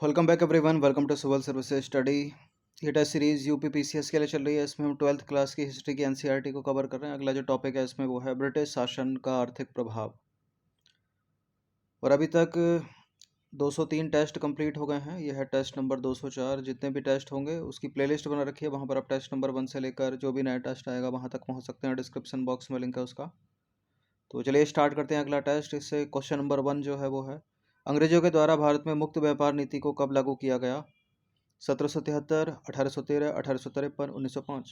Welcome back everyone. Welcome to civil services study. ये test series UP PCS के लिए चल रही है। इसमें हम 12th क्लास की हिस्ट्री की एनसीईआरटी को कवर कर रहे हैं। अगला जो टॉपिक है इसमें वो है ब्रिटिश शासन का आर्थिक प्रभाव। और अभी तक 203 टेस्ट कंप्लीट हो गए हैं। यह है टेस्ट नंबर 204। जितने भी टेस्ट होंगे उसकी प्लेलिस्ट बना रखी है, वहाँ पर आप टेस्ट नंबर 1 से लेकर जो भी नया टेस्ट आएगा वहाँ तक पहुँच सकते हैं। डिस्क्रिप्शन बॉक्स में लिंक है उसका। तो चलिए स्टार्ट करते हैं अगला टेस्ट। इससे क्वेश्चन नंबर 1 जो है वो है, अंग्रेजों के द्वारा भारत में मुक्त व्यापार नीति को कब लागू किया गया? 1773, 1813, 1853, 1905।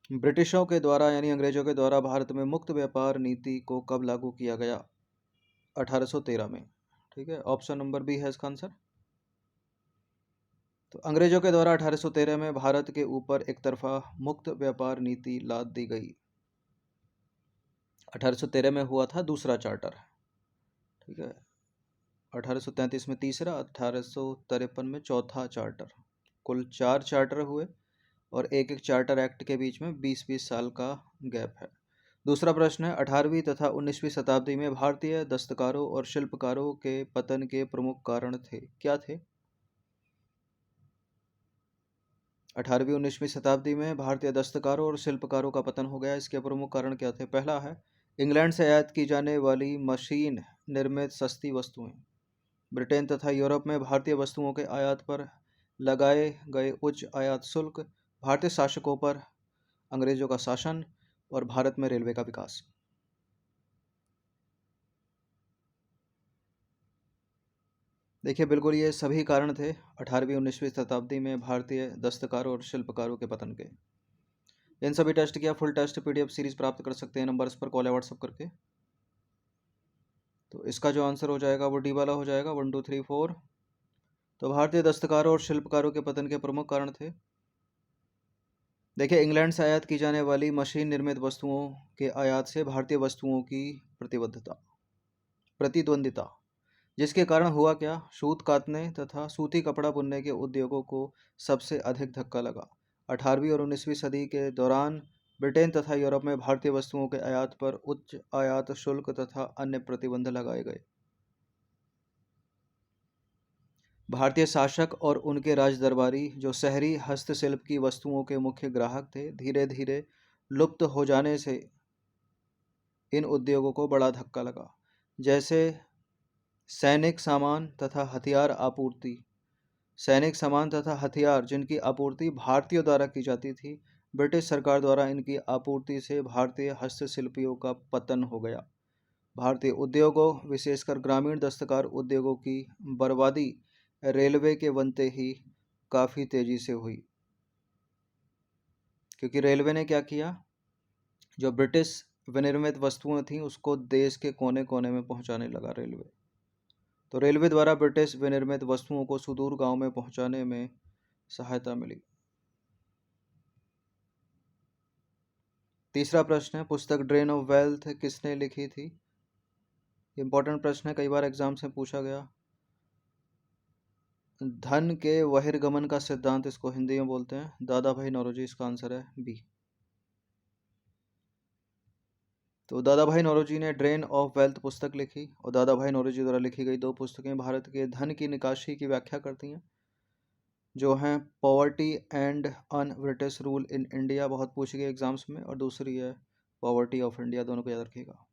ब्रिटिशों के द्वारा यानी अंग्रेजों के द्वारा भारत में मुक्त व्यापार नीति को कब लागू किया गया? 1813 में। ठीक है, ऑप्शन नंबर बी है इसका आंसर। तो अंग्रेजों के द्वारा 1813 में भारत के ऊपर एक तरफा मुक्त व्यापार नीति लाद दी गई। 1813 में हुआ था दूसरा चार्टर। ठीक है, 1833 में तीसरा, 1853 में चौथा चार्टर। कुल 4 चार्टर हुए और एक एक चार्टर एक्ट के बीच में 20-20 साल का गैप है। दूसरा प्रश्न है, 18वीं तथा 19वीं शताब्दी में भारतीय दस्तकारों और शिल्पकारों के पतन के प्रमुख कारण थे, क्या थे? 18वीं 19वीं शताब्दी में भारतीय दस्तकारों और शिल्पकारों का पतन हो गया। इसके प्रमुख कारण क्या थे? पहला है, इंग्लैंड से आयात की जाने वाली मशीन निर्मित सस्ती वस्तुएं। ब्रिटेन तथा यूरोप में भारतीय वस्तुओं के आयात पर लगाए गए उच्च आयात शुल्क, भारतीय शासकों पर अंग्रेजों का शासन और भारत में रेलवे का विकास। देखिए, बिल्कुल ये सभी कारण थे 18वीं 19वीं शताब्दी में भारतीय दस्तकारों और शिल्पकारों के पतन के। इन सभी टेस्ट की आप फुल टेस्ट पीडीएफ सीरीज प्राप्त कर सकते हैं नंबर्स पर कॉल या व्हाट्सअप करके। तो इसका जो आंसर हो जाएगा वो डी वाला हो जाएगा, 1 2 3 4। तो भारतीय दस्तकारों और शिल्पकारों के पतन के प्रमुख कारण थे, देखिए, इंग्लैंड से आयात की जाने वाली मशीन निर्मित वस्तुओं के आयात से भारतीय वस्तुओं की प्रतिद्वंदिता, जिसके कारण हुआ क्या, सूत कातने तथा सूती कपड़ा बुनने के उद्योगों को सबसे अधिक धक्का लगा। 18वीं और 19वीं सदी के दौरान ब्रिटेन तथा यूरोप में भारतीय वस्तुओं के आयात पर उच्च आयात शुल्क तथा अन्य प्रतिबंध लगाए गए। भारतीय शासक और उनके राज दरबारी, जो शहरी हस्तशिल्प की वस्तुओं के मुख्य ग्राहक थे, धीरे धीरे लुप्त हो जाने से इन उद्योगों को बड़ा धक्का लगा। जैसे सैनिक सामान तथा हथियार आपूर्ति। सैनिक सामान तथा हथियार जिनकी आपूर्ति भारतीयों द्वारा की जाती थी, ब्रिटिश सरकार द्वारा इनकी आपूर्ति से भारतीय हस्तशिल्पियों का पतन हो गया। भारतीय उद्योगों, विशेषकर ग्रामीण दस्तकार उद्योगों की बर्बादी रेलवे के बनते ही काफ़ी तेज़ी से हुई, क्योंकि रेलवे ने क्या किया, जो ब्रिटिश विनिर्मित वस्तुएं थीं उसको देश के कोने कोने में पहुंचाने लगा रेलवे। तो रेलवे द्वारा ब्रिटिश विनिर्मित वस्तुओं को सुदूर गांव में पहुंचाने में सहायता मिली। तीसरा प्रश्न है, पुस्तक ड्रेन ऑफ वेल्थ किसने लिखी थी? इंपॉर्टेंट प्रश्न है, कई बार एग्जाम से पूछा गया। धन के बहिर्गमन का सिद्धांत इसको हिंदी में बोलते हैं, दादा भाई नौरोजी। इसका आंसर है बी। तो दादा भाई नौरोजी ने ड्रेन ऑफ वेल्थ पुस्तक लिखी, और दादा भाई नौरोजी द्वारा लिखी गई 2 पुस्तकें भारत के धन की निकासी की व्याख्या करती हैं, जो हैं poverty and un British rule in India, बहुत पूछी गई एग्जाम्स में, और दूसरी है पॉवर्टी ऑफ इंडिया। दोनों को याद रखिएगा।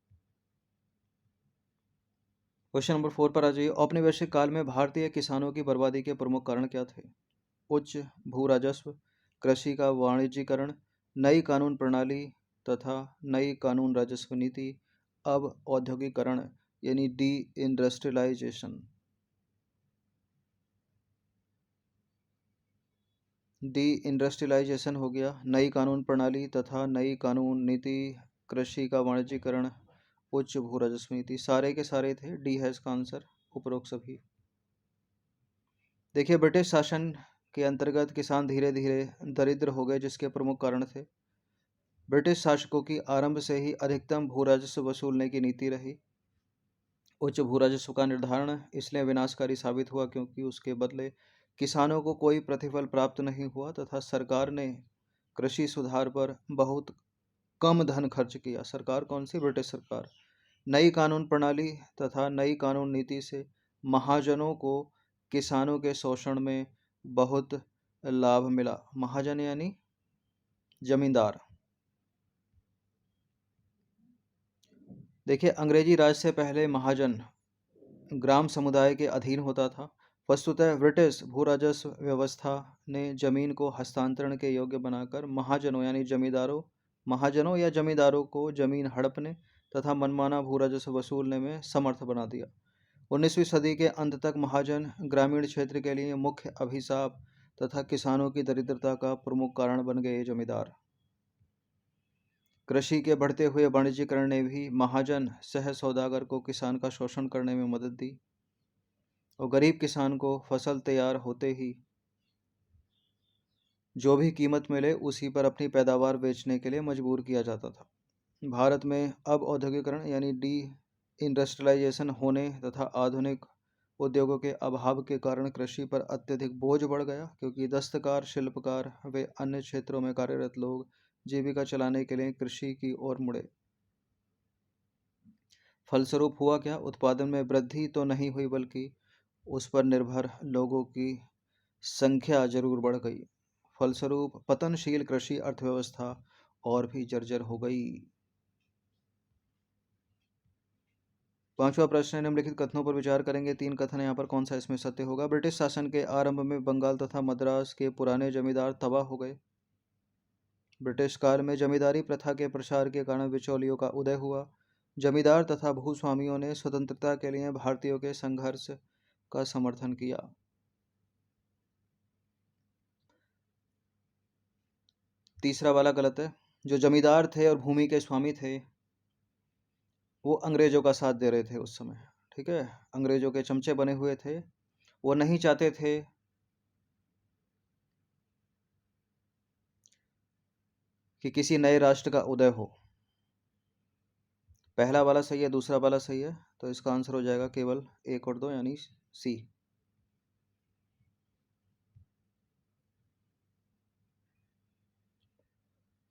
क्वेश्चन नंबर 4 पर आ जाइए। औपनिवेशिक काल में भारतीय किसानों की बर्बादी के प्रमुख कारण क्या थे? उच्च भू राजस्व, कृषि का वाणिज्यीकरण, नई कानून प्रणाली तथा नई कानून राजस्व नीति, अब औद्योगिकरण यानी डी इंडस्ट्रियलाइजेशन। डी इंडस्ट्रियलाइजेशन हो गया, नई कानून प्रणाली तथा नई कानून नीति, कृषि का वाणिज्यीकरण, उच्च भू राजस्व नीति, सारे के सारे थे। डी है इसका आंसर, उपरोक्त सभी। देखिए, ब्रिटिश शासन के अंतर्गत किसान धीरे धीरे दरिद्र हो गए, जिसके प्रमुख कारण थे, ब्रिटिश शासकों की आरंभ से ही अधिकतम भू राजस्व वसूलने की नीति रही। उच्च भू राजस्व का निर्धारण इसलिए विनाशकारी साबित हुआ क्योंकि उसके बदले किसानों को कोई प्रतिफल प्राप्त नहीं हुआ तथा सरकार ने कृषि सुधार पर बहुत कम धन खर्च किया। सरकार कौन सी? ब्रिटिश सरकार। नई कानून प्रणाली तथा नई कानून नीति से महाजनों को किसानों के शोषण में बहुत लाभ मिला। महाजन यानी जमींदार। देखिए, अंग्रेजी राज से पहले महाजन ग्राम समुदाय के अधीन होता था। वस्तुतः ब्रिटिश भू राजस्व व्यवस्था ने जमीन को हस्तांतरण के योग्य बनाकर महाजनों यानी जमींदारों महाजनों या जमींदारों को जमीन हड़पने तथा मनमाना भू राजस्व वसूलने में समर्थ बना दिया। 19वीं सदी के अंत तक महाजन ग्रामीण क्षेत्र के लिए मुख्य अभिशाप तथा किसानों की दरिद्रता का प्रमुख कारण बन गए। जमींदार कृषि के बढ़ते हुए वाणिज्यीकरण ने भी महाजन सह सौदागर को किसान का शोषण करने में मदद दी और गरीब किसान को फसल तैयार होते ही जो भी कीमत मिले उसी पर अपनी पैदावार बेचने के लिए मजबूर किया जाता था। भारत में अब औद्योगिकरण यानी डी इंडस्ट्रियलाइजेशन होने तथा आधुनिक उद्योगों के अभाव के कारण कृषि पर अत्यधिक बोझ बढ़ गया, क्योंकि दस्तकार, शिल्पकार व अन्य क्षेत्रों में कार्यरत लोग जीविका चलाने के लिए कृषि की ओर मुड़े। फलस्वरूप हुआ क्या? उत्पादन में वृद्धि तो नहीं हुई, बल्कि उस पर निर्भर लोगों की संख्या जरूर बढ़ गई। फलस्वरूप पतनशील कृषि अर्थव्यवस्था और भी जर्जर हो गई। पांचवा प्रश्न है, निम्नलिखित कथनों पर विचार करेंगे। 3 कथन यहाँ पर, कौन सा इसमें सत्य होगा? ब्रिटिश शासन के आरंभ में बंगाल तथा मद्रास के पुराने जमींदार तबाह हो गए। ब्रिटिश काल में जमींदारी प्रथा के प्रसार के कारण बिचौलियों का उदय हुआ। जमींदार तथा भूस्वामियों ने स्वतंत्रता के लिए भारतीयों के संघर्ष का समर्थन किया। तीसरा वाला गलत है। जो जमींदार थे और भूमि के स्वामी थे वो अंग्रेजों का साथ दे रहे थे उस समय। ठीक है, अंग्रेजों के चमचे बने हुए थे। वो नहीं चाहते थे कि किसी नए राष्ट्र का उदय हो। पहला वाला सही है, दूसरा वाला सही है, तो इसका आंसर हो जाएगा केवल 1 और 2 यानी सी।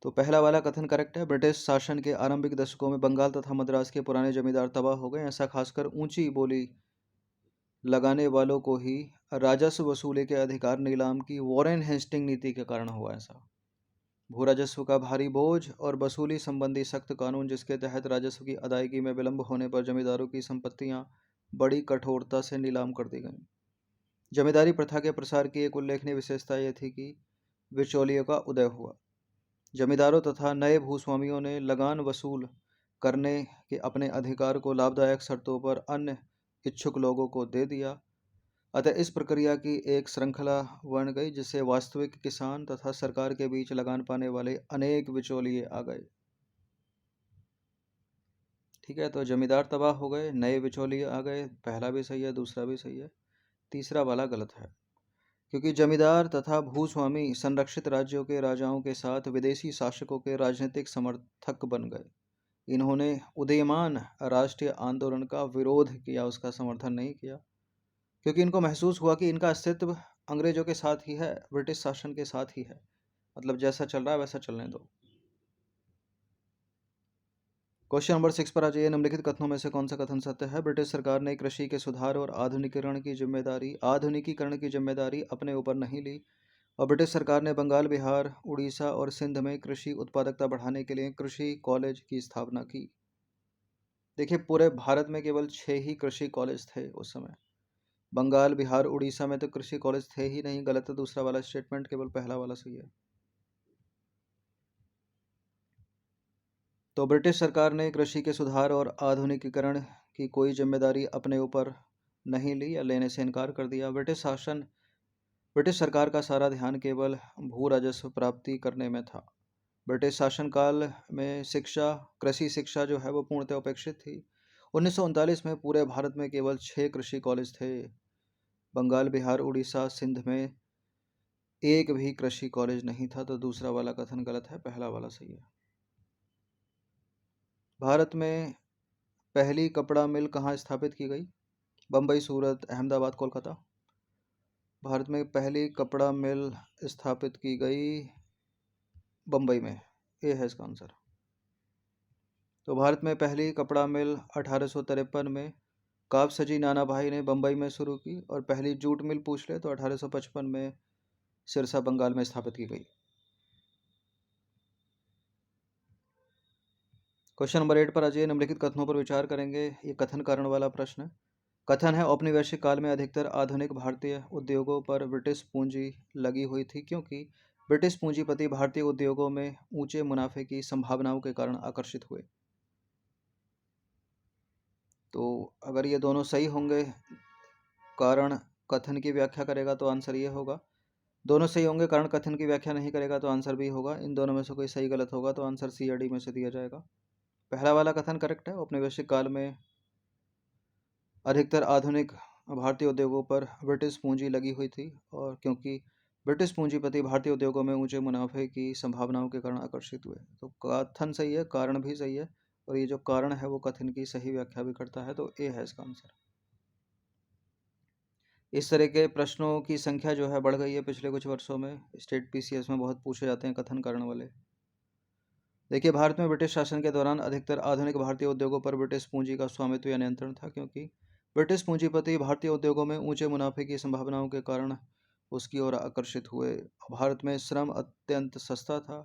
तो पहला वाला कथन करेक्ट है। ब्रिटिश शासन के आरंभिक दशकों में बंगाल तथा मद्रास के पुराने जमींदार तबाह हो गए। ऐसा खासकर ऊंची बोली लगाने वालों को ही राजस्व वसूली के अधिकार नीलाम की वॉरेन हेस्टिंग नीति के कारण हुआ। ऐसा भू राजस्व का भारी बोझ और वसूली संबंधी सख्त कानून, जिसके तहत राजस्व की अदायगी में विलंब होने पर जमींदारों की संपत्तियां बड़ी कठोरता से नीलाम कर दी गईं। जमींदारी प्रथा के प्रसार की एक उल्लेखनीय विशेषता यह थी कि बिचौलियों का उदय हुआ। जमींदारों तथा नए भूस्वामियों ने लगान वसूल करने के अपने अधिकार को लाभदायक शर्तों पर अन्य इच्छुक लोगों को दे दिया। अतः इस प्रक्रिया की एक श्रृंखला बन गई, जिससे वास्तविक किसान तथा सरकार के बीच लगान पाने वाले अनेक बिचौलिए आ गए। ठीक है, तो जमींदार तबाह हो गए, नए बिचौलिए आ गए। पहला भी सही है, दूसरा भी सही है, तीसरा वाला गलत है। क्योंकि जमींदार तथा भूस्वामी संरक्षित राज्यों के राजाओं के साथ विदेशी शासकों के राजनीतिक समर्थक बन गए। इन्होंने उदीयमान राष्ट्रीय आंदोलन का विरोध किया, उसका समर्थन नहीं किया, क्योंकि इनको महसूस हुआ कि इनका अस्तित्व अंग्रेजों के साथ ही है, ब्रिटिश शासन के साथ ही है। मतलब जैसा चल रहा है वैसा चलने दो। क्वेश्चन नंबर 6 पर आ जाइए। निम्नलिखित कथनों में से कौन सा कथन सत्य है? ब्रिटिश सरकार ने कृषि के सुधार और आधुनिकीकरण की जिम्मेदारी अपने ऊपर नहीं ली, और ब्रिटिश सरकार ने बंगाल, बिहार, उड़ीसा और सिंध में कृषि उत्पादकता बढ़ाने के लिए कृषि कॉलेज की स्थापना की। देखिए, पूरे भारत में केवल 6 ही कृषि कॉलेज थे उस समय। बंगाल, बिहार, उड़ीसा में तो कृषि कॉलेज थे ही नहीं। गलत है दूसरा वाला स्टेटमेंट, केवल पहला वाला सही है। तो ब्रिटिश सरकार ने कृषि के सुधार और आधुनिकीकरण की कोई जिम्मेदारी अपने ऊपर नहीं ली या लेने से इनकार कर दिया। ब्रिटिश सरकार का सारा ध्यान केवल भू राजस्व प्राप्ति करने में था। ब्रिटिश शासनकाल में कृषि शिक्षा जो है वो पूर्णतः उपेक्षित थी। 1939 में पूरे भारत में केवल 6 कृषि कॉलेज थे। बंगाल, बिहार, उड़ीसा, सिंध में एक भी कृषि कॉलेज नहीं था। तो दूसरा वाला कथन गलत है, पहला वाला सही है। भारत में पहली कपड़ा मिल कहाँ स्थापित की गई? बम्बई, सूरत, अहमदाबाद, कोलकाता। भारत में पहली कपड़ा मिल स्थापित की गई बम्बई में। ये है इसका आंसर। तो भारत में पहली कपड़ा मिल 1853 में नकाब सजी नाना भाई ने बम्बई में शुरू की, और पहली जूट मिल पूछ ले तो 1855 में सिरसा बंगाल में स्थापित की गई। क्वेश्चन नंबर 8 पर आ जाइए। निम्नलिखित कथनों पर विचार करेंगे। ये कथन कारण वाला प्रश्न है। कथन है, औपनिवेशिक काल में अधिकतर आधुनिक भारतीय उद्योगों पर ब्रिटिश पूंजी लगी हुई थी, क्योंकि ब्रिटिश पूंजीपति भारतीय उद्योगों में ऊंचे मुनाफे की संभावनाओं के कारण आकर्षित हुए। तो अगर ये दोनों सही होंगे, कारण कथन की व्याख्या करेगा तो आंसर ये होगा। दोनों सही होंगे, कारण कथन की व्याख्या नहीं करेगा तो आंसर बी होगा। इन दोनों में से कोई सही गलत होगा तो आंसर सी या डी में से दिया जाएगा। पहला वाला कथन करेक्ट है। औपनिवेशिक काल में अधिकतर आधुनिक भारतीय उद्योगों पर ब्रिटिश पूंजी लगी हुई थी, और क्योंकि ब्रिटिश पूंजीपति भारतीय उद्योगों में ऊंचे मुनाफे की संभावनाओं के कारण आकर्षित हुए। तो कथन सही है, कारण भी सही है, और ये जो कारण है वो कथन की सही व्याख्या भी करता है, तो ए है इसका आंसर। इस तरह के प्रश्नों की संख्या जो है बढ़ गई है पिछले कुछ वर्षों में। स्टेट पीसीएस में बहुत पूछे जाते हैं कथन कारण वाले। देखिए, भारत में ब्रिटिश शासन के दौरान अधिकतर आधुनिक भारतीय उद्योगों पर ब्रिटिश पूंजी का स्वामित्व या नियंत्रण था, क्योंकि ब्रिटिश पूंजीपति भारतीय उद्योगों में ऊंचे मुनाफे की संभावनाओं के कारण उसकी ओर आकर्षित हुए। भारत में श्रम अत्यंत सस्ता था,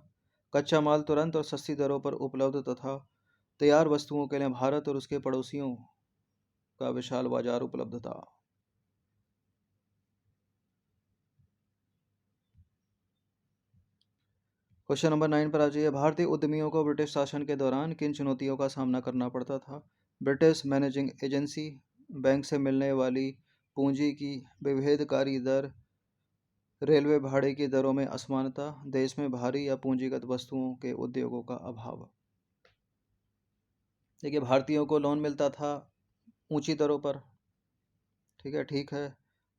कच्चा माल तुरंत और सस्ती दरों पर उपलब्ध तथा तैयार वस्तुओं के लिए भारत और उसके पड़ोसियों का विशाल बाजार उपलब्ध था। क्वेश्चन नंबर 9 पर आ जाइए। भारतीय उद्यमियों को ब्रिटिश शासन के दौरान किन चुनौतियों का सामना करना पड़ता था? ब्रिटिश मैनेजिंग एजेंसी, बैंक से मिलने वाली पूंजी की विभेदकारी दर, रेलवे भाड़े की दरों में असमानता, देश में भारी या पूंजीगत वस्तुओं के उद्योगों का अभाव। देखिए, भारतीयों को लोन मिलता था ऊंची दरों पर, ठीक है।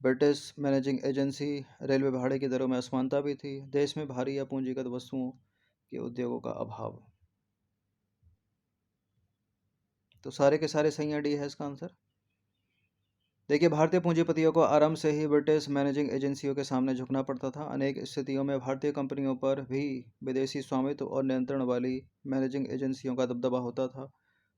ब्रिटिश मैनेजिंग एजेंसी, रेलवे भाड़े की दरों में असमानता भी थी, देश में भारी या पूंजीगत वस्तुओं के उद्योगों का अभाव। तो सारे के सारे सही है, डी है इसका आंसर। देखिए, भारतीय पूंजीपतियों को आरंभ से ही ब्रिटिश मैनेजिंग एजेंसियों के सामने झुकना पड़ता था। अनेक स्थितियों में भारतीय कंपनियों पर भी विदेशी स्वामित्व और नियंत्रण वाली मैनेजिंग एजेंसियों का दबदबा होता था।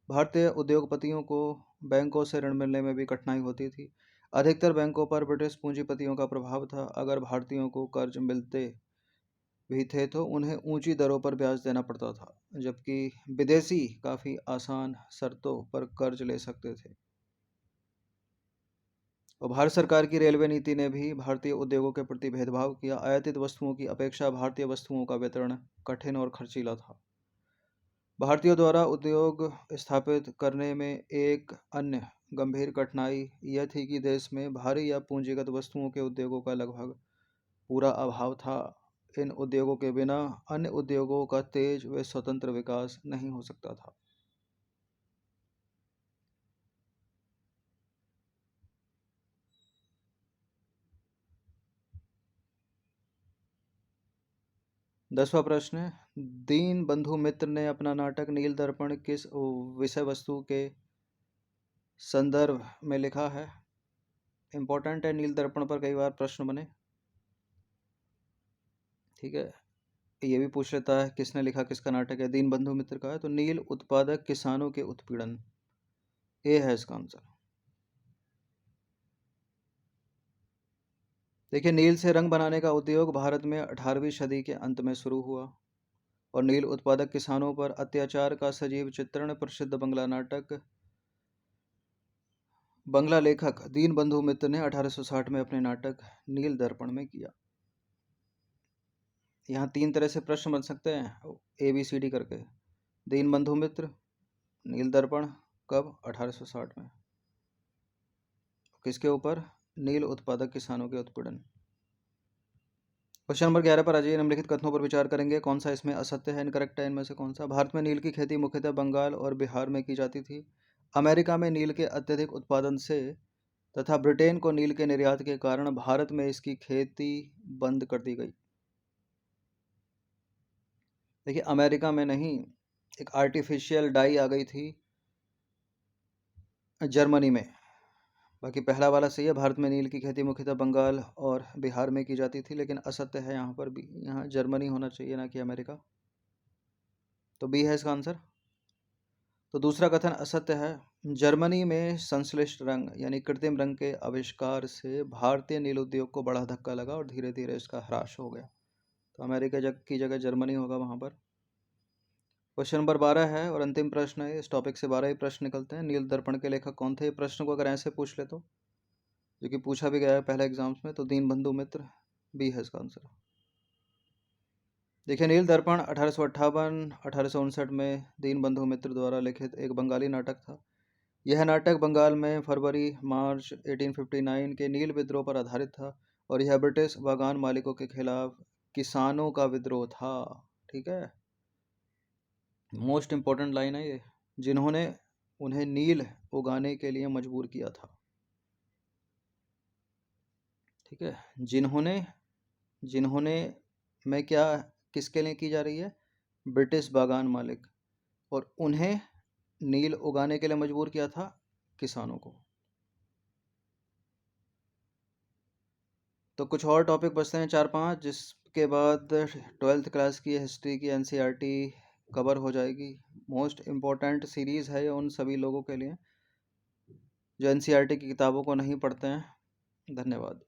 भारतीय उद्योगपतियों को बैंकों से ऋण मिलने में भी कठिनाई होती थी। अधिकतर बैंकों पर ब्रिटिश पूंजीपतियों का प्रभाव था। अगर भारतीयों को कर्ज मिलते भी थे तो उन्हें ऊंची दरों पर ब्याज देना पड़ता था, जबकि विदेशी काफ़ी आसान शर्तों पर कर्ज ले सकते थे। और भारत सरकार की रेलवे नीति ने भी भारतीय उद्योगों के प्रति भेदभाव किया। आयातित वस्तुओं की अपेक्षा भारतीय वस्तुओं का वितरण कठिन और खर्चीला था। भारतीयों द्वारा उद्योग स्थापित करने में एक अन्य गंभीर कठिनाई यह थी कि देश में भारी या पूंजीगत वस्तुओं के उद्योगों का लगभग पूरा अभाव था। इन उद्योगों के बिना अन्य उद्योगों का तेज व स्वतंत्र विकास नहीं हो सकता था। दसवां प्रश्न है, दीन बंधु मित्र ने अपना नाटक नील दर्पण किस विषय वस्तु के संदर्भ में लिखा है? इंपॉर्टेंट है, नील दर्पण पर कई बार प्रश्न बने। ठीक है, ये भी पूछ लेता है किसने लिखा, किसका नाटक है। दीन बंधु मित्र का है, तो नील उत्पादक किसानों के उत्पीड़न, ये है इसका आंसर। देखिए, नील से रंग बनाने का उद्योग भारत में 18वीं सदी के अंत में शुरू हुआ, और नील उत्पादक किसानों पर अत्याचार का सजीव चित्रण प्रसिद्ध बंगला लेखक दीन बंधु मित्र ने 1860 में अपने नाटक नील दर्पण में किया। यहाँ 3 तरह से प्रश्न बन सकते हैं, ABCD करके। दीन बंधु मित्र, नील दर्पण, कब? 1860 में। किसके ऊपर? नील उत्पादक किसानों के उत्पीड़न। क्वेश्चन नंबर 11 पर आ जाइए। निम्नलिखित कथनों पर विचार करेंगे। कौन सा इसमें असत्य है, इनकरेक्ट है? इनमें से कौन सा? भारत में नील की खेती मुख्यतः बंगाल और बिहार में की जाती थी। अमेरिका में नील के अत्यधिक उत्पादन से तथा ब्रिटेन को नील के निर्यात के कारण भारत में इसकी खेती बंद कर दी गई। देखिए, अमेरिका में नहीं, एक आर्टिफिशियल डाई आ गई थी जर्मनी में। बाकी पहला वाला सही है, भारत में नील की खेती मुख्यतः बंगाल और बिहार में की जाती थी, लेकिन असत्य है यहाँ पर भी। यहाँ जर्मनी होना चाहिए, ना कि अमेरिका। तो बी है इसका आंसर। तो दूसरा कथन असत्य है। जर्मनी में संश्लिष्ट रंग यानी कृत्रिम रंग के आविष्कार से भारतीय नील उद्योग को बड़ा धक्का लगा और धीरे धीरे इसका ह्रास हो गया। तो अमेरिका की जगह जर्मनी होगा वहाँ पर। क्वेश्चन नंबर 12 है और अंतिम प्रश्न है। इस टॉपिक से 12 ही प्रश्न निकलते हैं। नील दर्पण के लेखक कौन थे? प्रश्न को अगर ऐसे पूछ ले तो, जो कि पूछा भी गया है पहले एग्जाम्स में, तो दीनबंधु मित्र बी है इसका आंसर। देखिए, नील दर्पण 1858-1859 में दीनबंधु मित्र द्वारा लिखित एक बंगाली नाटक था। यह नाटक बंगाल में फरवरी मार्च 1859 के नील विद्रोह पर आधारित था और यह ब्रिटिश बागान मालिकों के खिलाफ किसानों का विद्रोह था। ठीक है, मोस्ट इम्पोर्टेंट लाइन है ये, जिन्होंने उन्हें नील उगाने के लिए मजबूर किया था। ठीक है, जिन्होंने मैं क्या किसके लिए की जा रही है? ब्रिटिश बागान मालिक, और उन्हें नील उगाने के लिए मजबूर किया था किसानों को। तो कुछ और टॉपिक बचते हैं 4-5, जिसके बाद 12th क्लास की हिस्ट्री की एनसीईआरटी कवर हो जाएगी। मोस्ट इम्पोर्टेंट सीरीज़ है ये उन सभी लोगों के लिए जो एनसीईआरटी की किताबों को नहीं पढ़ते हैं। धन्यवाद।